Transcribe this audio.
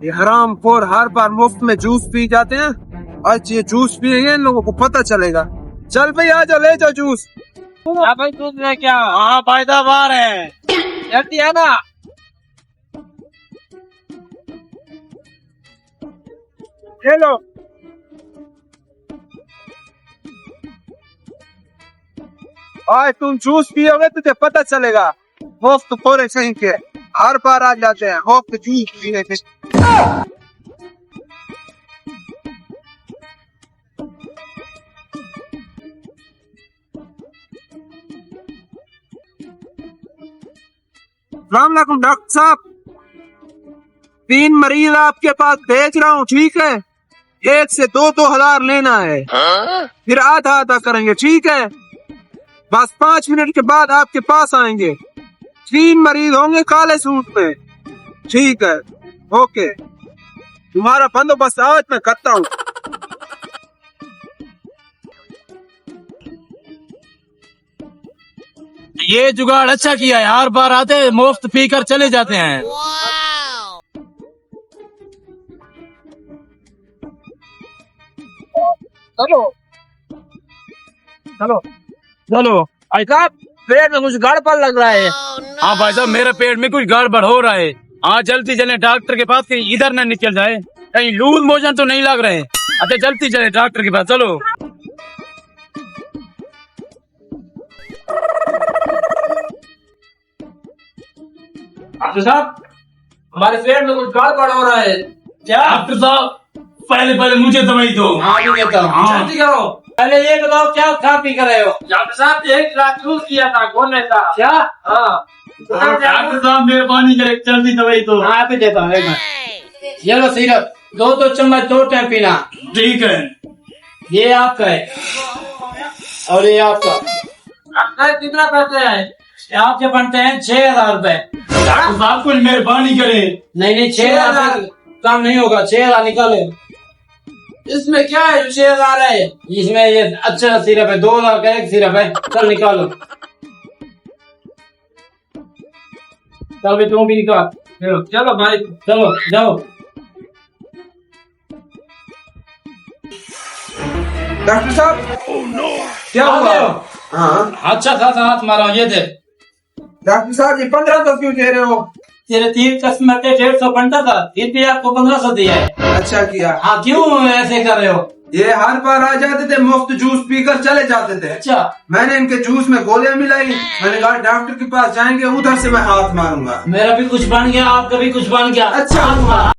ये हराम खोर हर बार मुफ्त में जूस पी जाते हैं। आज ये जूस पिएंगे, इन लोगों को पता चलेगा। चल भाई आ जाओ, ले जाओ जूस। हाँ भाई दूध ले क्या? हाँ पैदावार है। जल्दी आना। ले लो। आज तुम जूस पियोगे तुझे पता चलेगा। मुफ्त खोरे सही के हर बार आ जाते हैं मुफ्त जूस पीने के। अस्सलाम वालेकुम डॉक्टर साहब, 3 मरीज आपके पास भेज रहा हूँ, ठीक है? 1 से 2 हजार लेना है, फिर आधा आधा करेंगे, ठीक है? बस 5 मिनट के बाद आपके पास आएंगे। 3 मरीज होंगे काले सूट में, ठीक है? ओके, तुम्हारा बंदोबस्त आज मैं करता हूँ। ये जुगाड़ अच्छा किया है, हर बार आते मुफ्त पी कर चले जाते हैं। चलो चलो चलो। भाई साहब पेट में कुछ गड़बड़ लग रहा है। हाँ भाई साहब मेरे पेट में कुछ गड़बड़ हो रहा है। हाँ जल्दी चले डॉक्टर के पास, कहीं इधर न निकल जाए, कहीं लूज मोशन तो नहीं लग रहे। अच्छा जल्दी चले डॉक्टर के पास, चलो। डॉक्टर साहब हमारे पेट में कुछ गड़बड़ हो रहा है। क्या? डॉक्टर साहब पहले मुझे दवाई दो। हाँ भी देता हूँ। हाँ। जल्दी करो। पहले ये बताओ क्या खा पी कर रहे हो? डॉक्टर साहब 1 ग्लास जूस किया था, कौन था? क्या? हाँ डॉक्टर साहब मेहरबानी करे जल्दी दवाई दो। हाँ भी देता हूँ। एक मिनट, ये लो सिरप, 2 चम्मच 2 टाइम पीना। ठीक है। ये आपका है और ये आपका। आपका कितना पैसे है? आपके बनते हैं 6,000 रूपए। डॉक्टर साहब कुछ मेहरबानी करे। नहीं 6,000 कम नहीं होगा, 6,000 निकाले। इसमें क्या है जो 6,000 है? इसमें ये अच्छा सिरप है, 2,000 का एक सिरप है। चल निकालो, चल भी तुम भी निकाल। चलो भाई चलो जाओ। डॉक्टर साहब क्या हुआ? हाँ अच्छा खासा हाथ मारा, ये दे। डॉक्टर साहब ये 1500 क्यों दे रहे हो? तेरे 3 कस्टमर थे, 150 बनता था, फिर भी आपको 1500 दिया है। अच्छा किया। हाँ क्यों ऐसे कर रहे हो? ये हर बार आ जाते थे, मुफ्त जूस पीकर चले जाते थे। अच्छा मैंने इनके जूस में गोलियां मिलाई, मैंने कहा डॉक्टर के पास जाएंगे, उधर से मैं हाथ मारूंगा। मेरा भी कुछ बन गया, आपका भी कुछ बन गया। अच्छा हुआ।